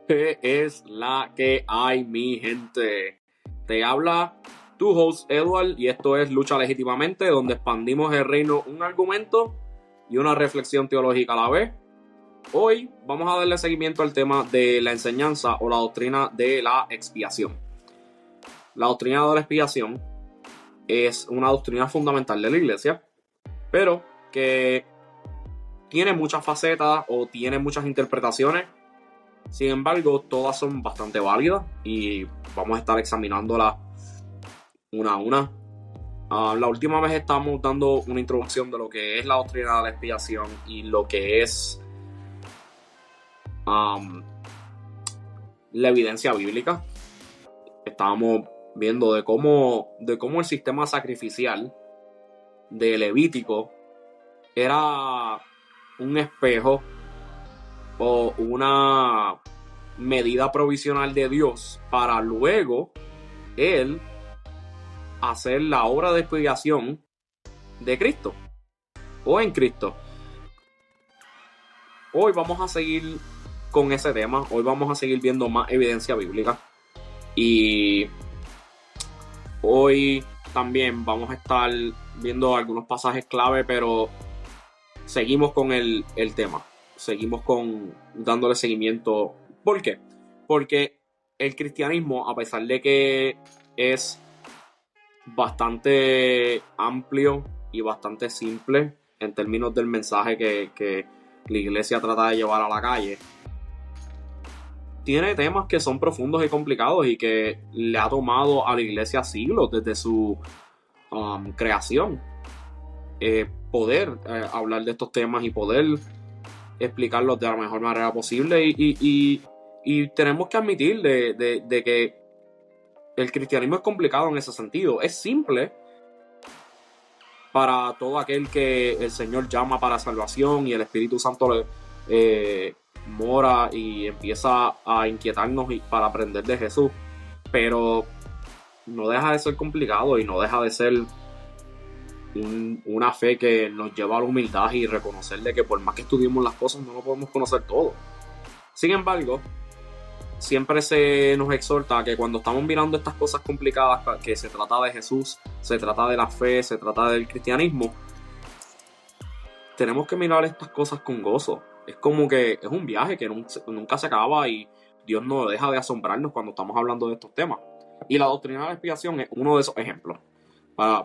¿Qué es la que hay, mi gente? Te habla tu host Edward y esto es Lucha Legítimamente, donde expandimos el reino un argumento y una reflexión teológica a la vez. Hoy vamos a darle seguimiento al tema de la enseñanza o la doctrina de la expiación. La doctrina de la expiación es una doctrina fundamental de la iglesia, pero que tiene muchas facetas o tiene muchas interpretaciones. Sin embargo, todas son bastante válidas y vamos a estar examinándolas una a una. La última vez estamos dando una introducción de lo que es la doctrina de la expiación y lo que es la evidencia bíblica. Estábamos viendo de cómo el sistema sacrificial de Levítico era un espejo o una medida provisional de Dios para luego Él hacer la obra de expiación de Cristo o en Cristo. Hoy vamos a seguir con ese tema. Hoy vamos a seguir viendo más evidencia bíblica y hoy también vamos a estar viendo algunos pasajes clave, pero seguimos con el tema. Seguimos dándole seguimiento. ¿Por qué? Porque el cristianismo, a pesar de que es bastante amplio y bastante simple en términos del mensaje que la iglesia trata de llevar a la calle, tiene temas que son profundos y complicados y que le ha tomado a la iglesia siglos desde su creación poder hablar de estos temas y poder explicarlos de la mejor manera posible y tenemos que admitir de que el cristianismo es complicado en ese sentido. Es simple para todo aquel que el Señor llama para salvación y el Espíritu Santo mora y empieza a inquietarnos para aprender de Jesús, pero no deja de ser complicado y no deja de ser una fe que nos lleva a la humildad y reconocerle que por más que estudiemos las cosas no lo podemos conocer todo. Sin embargo, siempre se nos exhorta a que cuando estamos mirando estas cosas complicadas, que se trata de Jesús, se trata de la fe, se trata del cristianismo, tenemos que mirar estas cosas con gozo. Es como que es un viaje que nunca se acaba y Dios no deja de asombrarnos cuando estamos hablando de estos temas. Y la doctrina de la expiación es uno de esos ejemplos,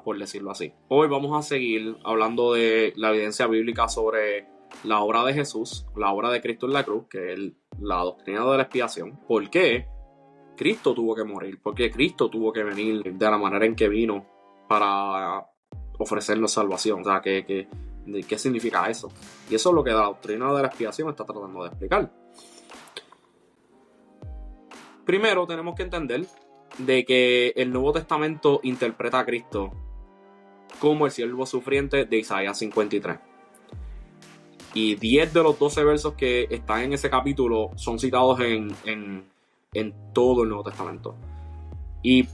por decirlo así. Hoy vamos a seguir hablando de la evidencia bíblica sobre la obra de Jesús, la obra de Cristo en la cruz, que es la doctrina de la expiación. ¿Por qué Cristo tuvo que morir? ¿Por qué Cristo tuvo que venir de la manera en que vino para ofrecernos salvación? O sea, ¿qué significa eso? Y eso es lo que la doctrina de la expiación está tratando de explicar. Primero tenemos que entender de que el Nuevo Testamento interpreta a Cristo como el siervo sufriente de Isaías 53. Y 10 de los 12 versos que están en ese capítulo son citados en todo el Nuevo Testamento. Y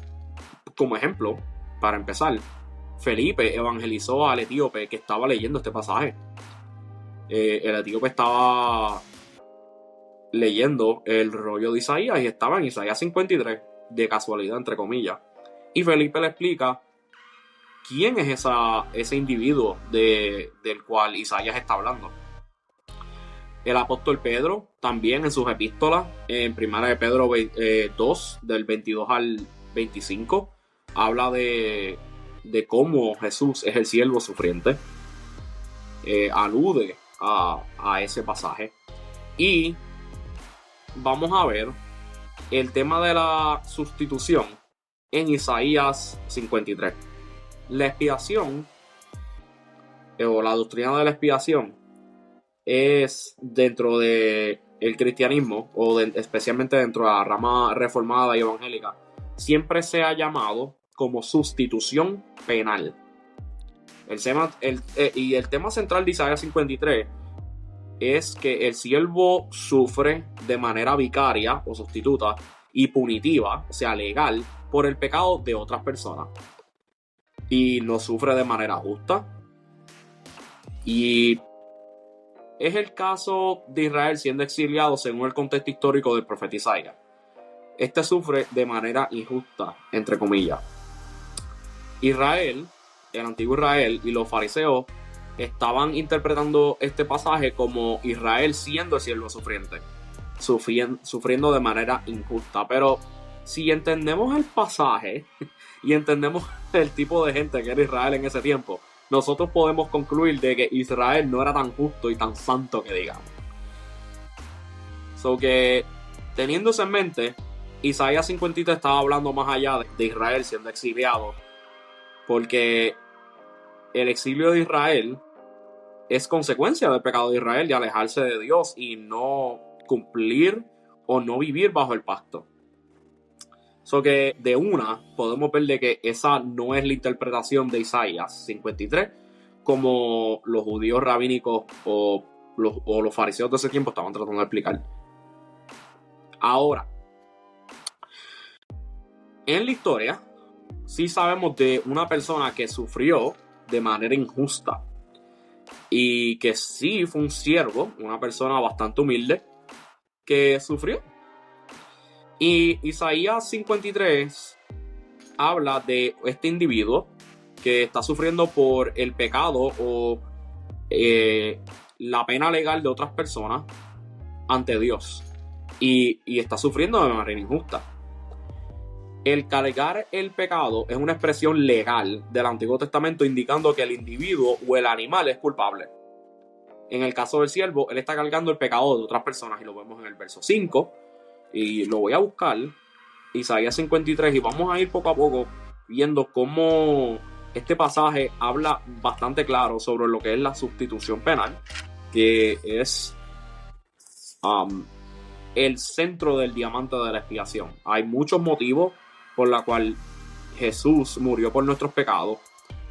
como ejemplo, para empezar, Felipe evangelizó al etíope que estaba leyendo este pasaje. El etíope estaba leyendo el rollo de Isaías y estaba en Isaías 53, de casualidad, entre comillas. Y Felipe le explica quién es ese individuo del cual Isaías está hablando. El apóstol Pedro, también en sus epístolas, en 1 de Pedro 2, del 22 al 25, habla de cómo Jesús es el siervo sufriente. Alude a ese pasaje. Y vamos a ver el tema de la sustitución en Isaías 53. La expiación o la doctrina de la expiación es dentro del cristianismo o especialmente dentro de la rama reformada y evangélica, siempre se ha llamado como sustitución penal. El tema central de Isaías 53 es que el siervo sufre de manera vicaria o sustituta y punitiva, o sea, legal, por el pecado de otras personas. Y no sufre de manera justa. Y es el caso de Israel siendo exiliado según el contexto histórico del profeta Isaías. Este sufre de manera injusta, entre comillas. Israel, el antiguo Israel y los fariseos estaban interpretando este pasaje como Israel siendo el siervo sufriente, sufriendo de manera injusta. Pero si entendemos el pasaje y entendemos el tipo de gente que era Israel en ese tiempo, nosotros podemos concluir de que Israel no era tan justo y tan santo que digamos. So que, teniendo eso en mente, Isaías 53 estaba hablando más allá de Israel siendo exiliado, porque el exilio de Israel es consecuencia del pecado de Israel de alejarse de Dios y no cumplir o no vivir bajo el pacto. So que de una podemos ver de que esa no es la interpretación de Isaías 53 como los judíos rabínicos o los fariseos de ese tiempo estaban tratando de explicar. Ahora, en la historia sí sabemos de una persona que sufrió de manera injusta y que sí fue un siervo, una persona bastante humilde que sufrió. Y Isaías 53 habla de este individuo que está sufriendo por el pecado o la pena legal de otras personas ante Dios y está sufriendo de manera injusta. El cargar el pecado es una expresión legal del Antiguo Testamento indicando que el individuo o el animal es culpable. En el caso del siervo, él está cargando el pecado de otras personas y lo vemos en el verso 5. Y lo voy a buscar, Isaías 53, y vamos a ir poco a poco viendo cómo este pasaje habla bastante claro sobre lo que es la sustitución penal, que es el centro del diamante de la expiación. Hay muchos motivos por los cuales Jesús murió por nuestros pecados,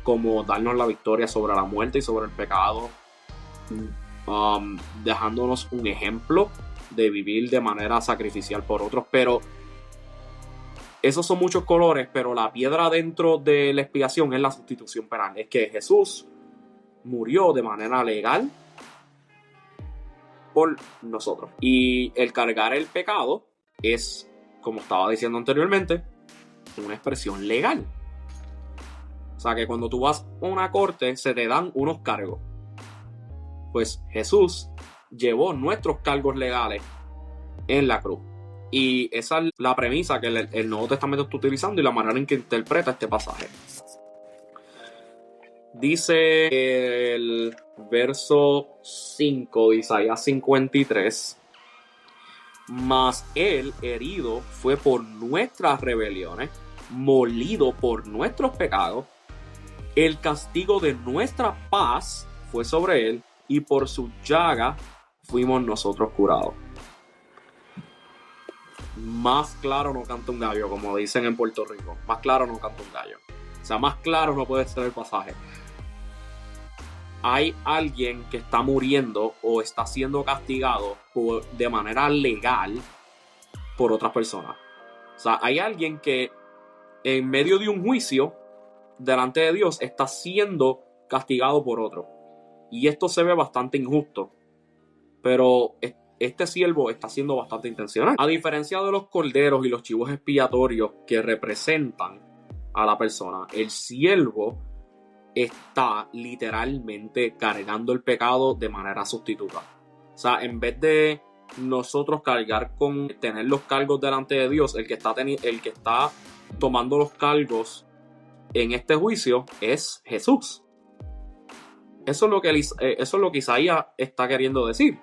como darnos la victoria sobre la muerte y sobre el pecado, dejándonos un ejemplo de vivir de manera sacrificial por otros. Pero esos son muchos colores, pero la piedra dentro de la expiación es la sustitución penal. Es que Jesús murió de manera legal por nosotros. Y el cargar el pecado es, como estaba diciendo anteriormente, una expresión legal. O sea que cuando tú vas a una corte se te dan unos cargos. Pues Jesús llevó nuestros cargos legales en la cruz. Y esa es la premisa que el Nuevo Testamento está utilizando y la manera en que interpreta este pasaje. Dice el verso 5 de Isaías 53: mas él herido fue por nuestras rebeliones, molido por nuestros pecados, el castigo de nuestra paz fue sobre él, y por su llaga fuimos nosotros curados. Más claro no canta un gallo, como dicen en Puerto Rico. Más claro no canta un gallo. O sea, más claro no puede ser el pasaje. Hay alguien que está muriendo o está siendo castigado de manera legal por otras personas. O sea, hay alguien que en medio de un juicio delante de Dios está siendo castigado por otro. Y esto se ve bastante injusto. Pero este siervo está siendo bastante intencional. A diferencia de los corderos y los chivos expiatorios que representan a la persona, el siervo está literalmente cargando el pecado de manera sustituta. O sea, en vez de nosotros cargar con tener los cargos delante de Dios, el que está tomando los cargos en este juicio es Jesús. Eso es lo que Isaías está queriendo decir.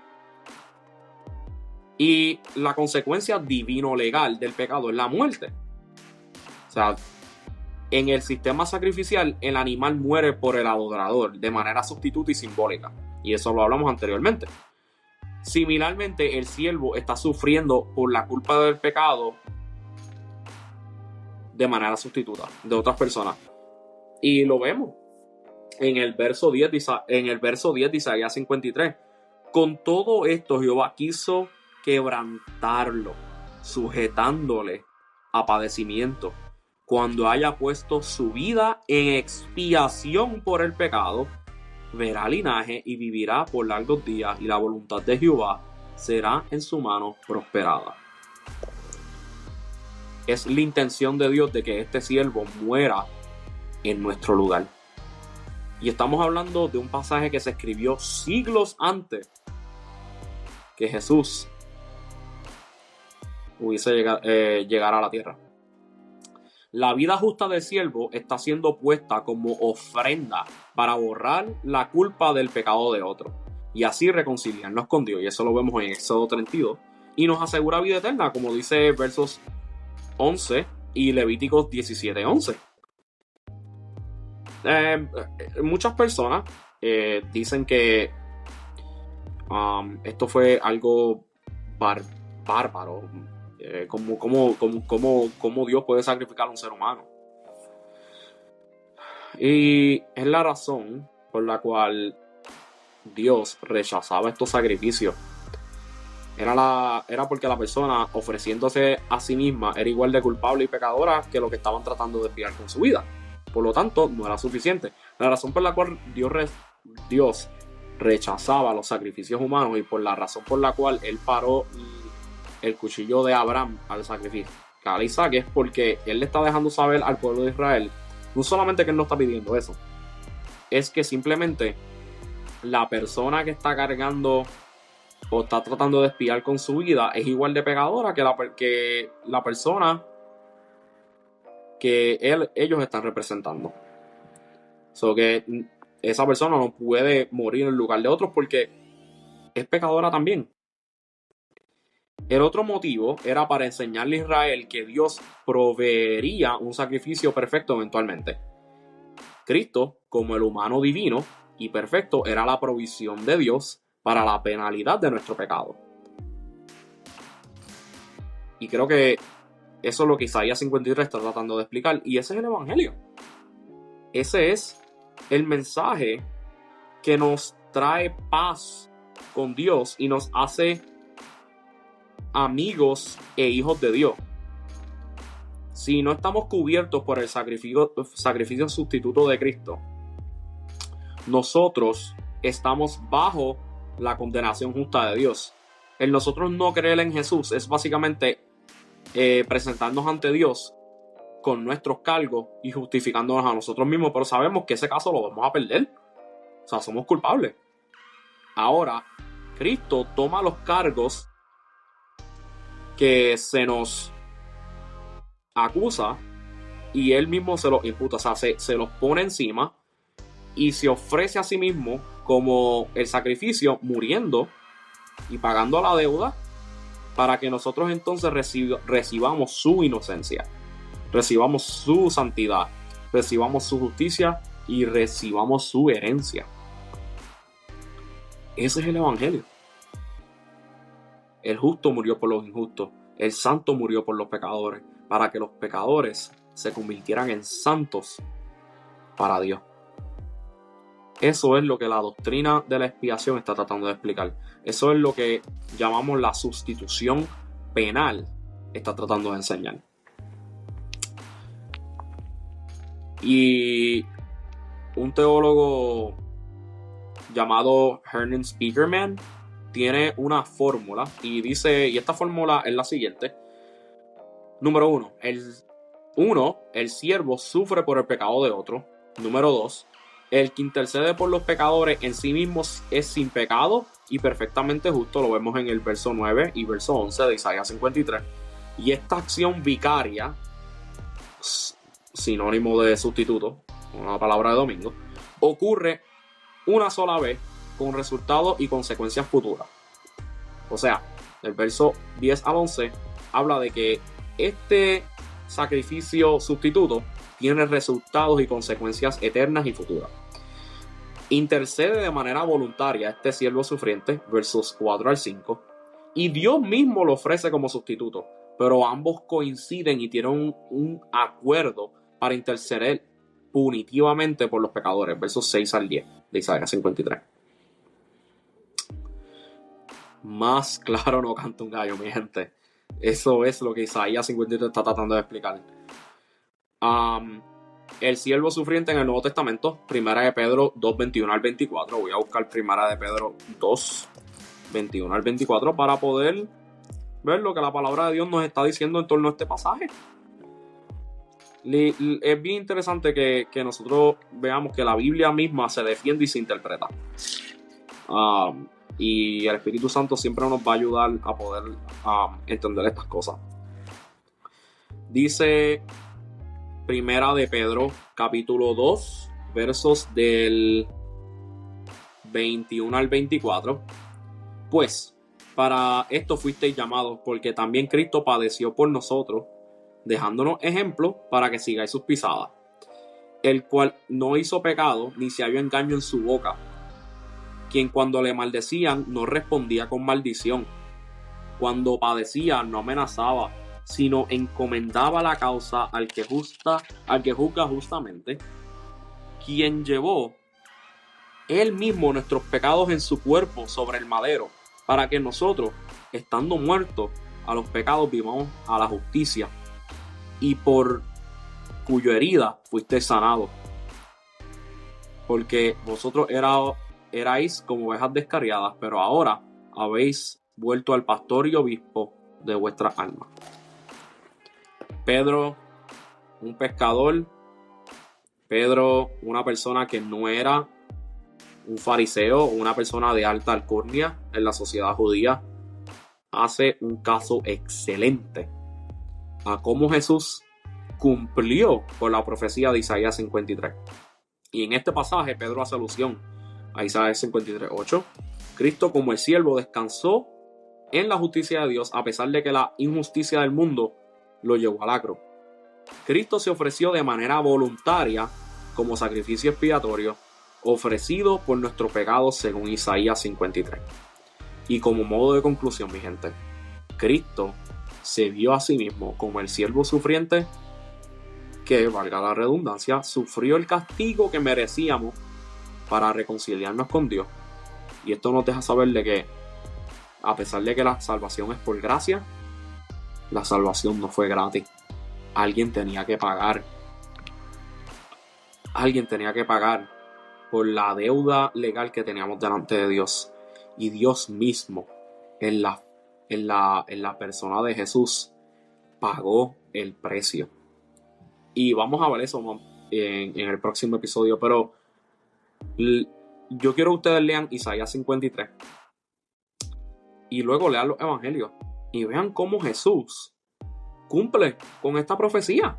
Y la consecuencia divino-legal del pecado es la muerte. O sea, en el sistema sacrificial, el animal muere por el adorador de manera sustituta y simbólica. Y eso lo hablamos anteriormente. Similarmente, el siervo está sufriendo por la culpa del pecado de manera sustituta de otras personas. Y lo vemos en el verso 10 de Isaías 53. Con todo esto, Jehová quiso quebrantarlo, sujetándole a padecimiento, cuando haya puesto su vida en expiación por el pecado, verá linaje y vivirá por largos días, y la voluntad de Jehová será en su mano prosperada. Es la intención de Dios de que este siervo muera en nuestro lugar. Y estamos hablando de un pasaje que se escribió siglos antes que Jesús hubiese llegar a la tierra. La vida justa del siervo está siendo puesta como ofrenda para borrar la culpa del pecado de otro y así reconciliarnos con Dios. Y eso lo vemos en Éxodo 32. Y nos asegura vida eterna, como dice versos 11 y Levíticos 17:11. Muchas personas dicen que esto fue algo bárbaro. ¿Cómo Dios puede sacrificar a un ser humano? Y es la razón por la cual Dios rechazaba estos sacrificios. Era porque la persona ofreciéndose a sí misma era igual de culpable y pecadora que lo que estaban tratando de expiar con su vida. Por lo tanto, no era suficiente. La razón por la cual Dios rechazaba los sacrificios humanos y por la razón por la cual Él paró el cuchillo de Abraham al sacrificio a Isaac es porque Él le está dejando saber al pueblo de Israel, no solamente que Él no está pidiendo eso, es que simplemente la persona que está cargando o está tratando de expiar con su vida es igual de pecadora que la persona que ellos están representando. So que esa persona no puede morir en lugar de otros porque es pecadora también. El otro motivo era para enseñarle a Israel que Dios proveería un sacrificio perfecto eventualmente. Cristo, como el humano divino y perfecto, era la provisión de Dios para la penalidad de nuestro pecado. Y creo que eso es lo que Isaías 53 está tratando de explicar. Y ese es el Evangelio. Ese es el mensaje que nos trae paz con Dios y nos hace amigos e hijos de Dios. Si no estamos cubiertos por el sacrificio sustituto de Cristo, nosotros estamos bajo la condenación justa de Dios. El nosotros no creer en Jesús es básicamente presentarnos ante Dios con nuestros cargos y justificándonos a nosotros mismos, pero sabemos que ese caso lo vamos a perder. O sea, somos culpables. Ahora, Cristo toma los cargos que se nos acusa y Él mismo se los imputa, o sea, se los pone encima y se ofrece a sí mismo como el sacrificio, muriendo y pagando la deuda para que nosotros entonces recibamos su inocencia, recibamos su santidad, recibamos su justicia y recibamos su herencia. Ese es el Evangelio. El justo murió por los injustos, el santo murió por los pecadores, para que los pecadores se convirtieran en santos para Dios. Eso es lo que la doctrina de la expiación está tratando de explicar. Eso es lo que llamamos la sustitución penal está tratando de enseñar. Y un teólogo llamado Hernan Spiekerman tiene una fórmula y dice, y esta fórmula es la siguiente. Número 1, el siervo sufre por el pecado de otro. Número 2, el que intercede por los pecadores en sí mismo es sin pecado y perfectamente justo. Lo vemos en el verso 9 y verso 11 de Isaías 53. Y esta acción vicaria, sinónimo de sustituto, una palabra de domingo, ocurre una sola vez con resultados y consecuencias futuras. O sea, el verso 10 al 11 habla de que este sacrificio sustituto tiene resultados y consecuencias eternas y futuras. Intercede de manera voluntaria este siervo sufriente, versos 4 al 5, y Dios mismo lo ofrece como sustituto, pero ambos coinciden y tienen un acuerdo para interceder punitivamente por los pecadores, versos 6 al 10 de Isaías 53. Más claro no canta un gallo, mi gente. Eso es lo que Isaías 53 está tratando de explicar. el siervo sufriente en el Nuevo Testamento, Primera de Pedro 2, 21 al 24. Voy a buscar Primera de Pedro 2, 21 al 24 para poder ver lo que la palabra de Dios nos está diciendo en torno a este pasaje. Es bien interesante que nosotros veamos que la Biblia misma se defiende y se interpreta. Y el Espíritu Santo siempre nos va a ayudar a poder entender estas cosas. Dice Primera de Pedro, capítulo 2, versos del 21 al 24. Pues, para esto fuisteis llamados, porque también Cristo padeció por nosotros, dejándonos ejemplo para que sigáis sus pisadas, el cual no hizo pecado, ni se halló engaño en su boca, quien cuando le maldecían no respondía con maldición, cuando padecía no amenazaba, sino encomendaba la causa al que juzga justamente, quien llevó él mismo nuestros pecados en su cuerpo sobre el madero, para que nosotros, estando muertos a los pecados, vivamos a la justicia, y por cuya herida fuisteis sanados, porque vosotros erais como ovejas descarriadas, pero ahora habéis vuelto al pastor y obispo de vuestras almas. Pedro, un pescador. Pedro, una persona que no era un fariseo, una persona de alta alcurnia en la sociedad judía, hace un caso excelente a cómo Jesús cumplió con la profecía de Isaías 53. Y en este pasaje Pedro hace alusión a Isaías 53:8. Cristo, como el siervo, descansó en la justicia de Dios a pesar de que la injusticia del mundo lo llevó a la cruz. Cristo se ofreció de manera voluntaria como sacrificio expiatorio, ofrecido por nuestros pecados según Isaías 53. Y como modo de conclusión, mi gente, Cristo se vio a sí mismo como el siervo sufriente que, valga la redundancia, sufrió el castigo que merecíamos para reconciliarnos con Dios. Y esto nos deja saber de que, a pesar de que la salvación es por gracia, la salvación no fue gratis. Alguien tenía que pagar. Alguien tenía que pagar por la deuda legal que teníamos delante de Dios. Y Dios mismo, en la persona de Jesús, pagó el precio. Y vamos a ver eso en el próximo episodio. Pero yo quiero que ustedes lean Isaías 53 y luego lean los evangelios y vean cómo Jesús cumple con esta profecía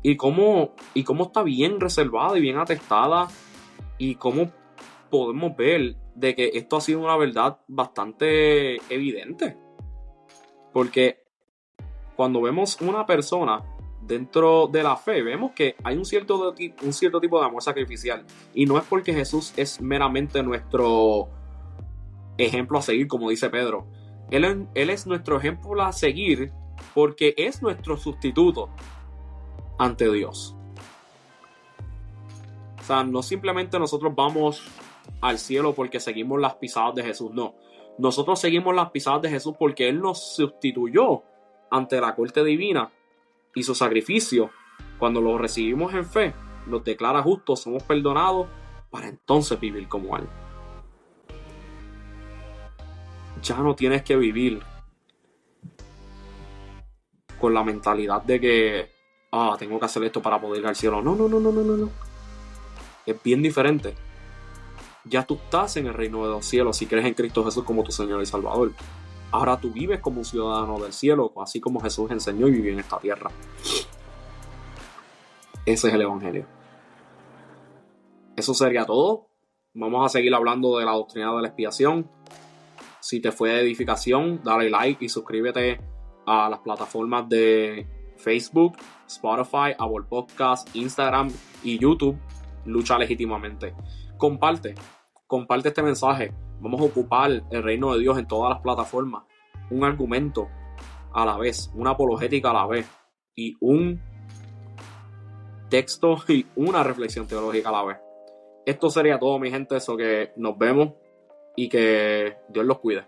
y cómo está bien reservada y bien atestada, y cómo podemos ver de que esto ha sido una verdad bastante evidente, porque cuando vemos una persona dentro de la fe, vemos que hay un cierto tipo de amor sacrificial, y no es porque Jesús es meramente nuestro ejemplo a seguir, como dice Pedro. Él es nuestro ejemplo a seguir porque es nuestro sustituto ante Dios. O sea, no simplemente nosotros vamos al cielo porque seguimos las pisadas de Jesús, no. Nosotros seguimos las pisadas de Jesús porque Él nos sustituyó ante la corte divina, y su sacrificio, cuando lo recibimos en fe, nos declara justos, somos perdonados, para entonces vivir como Él. Ya no tienes que vivir con la mentalidad de que tengo que hacer esto para poder ir al cielo. No. Es bien diferente. Ya tú estás en el reino de los cielos si crees en Cristo Jesús como tu Señor y Salvador. Ahora tú vives como un ciudadano del cielo, así como Jesús enseñó y vivió en esta tierra. Ese es el evangelio. Eso sería todo. Vamos a seguir hablando de la doctrina de la expiación. Si te fue de edificación, dale like y suscríbete a las plataformas de Facebook, Spotify, Apple Podcast, Instagram y YouTube. Lucha legítimamente. Comparte este mensaje. Vamos a ocupar el reino de Dios en todas las plataformas. Un argumento a la vez, una apologética a la vez, y un texto y una reflexión teológica a la vez. Esto sería todo, mi gente. Eso, que nos vemos y que Dios los cuide.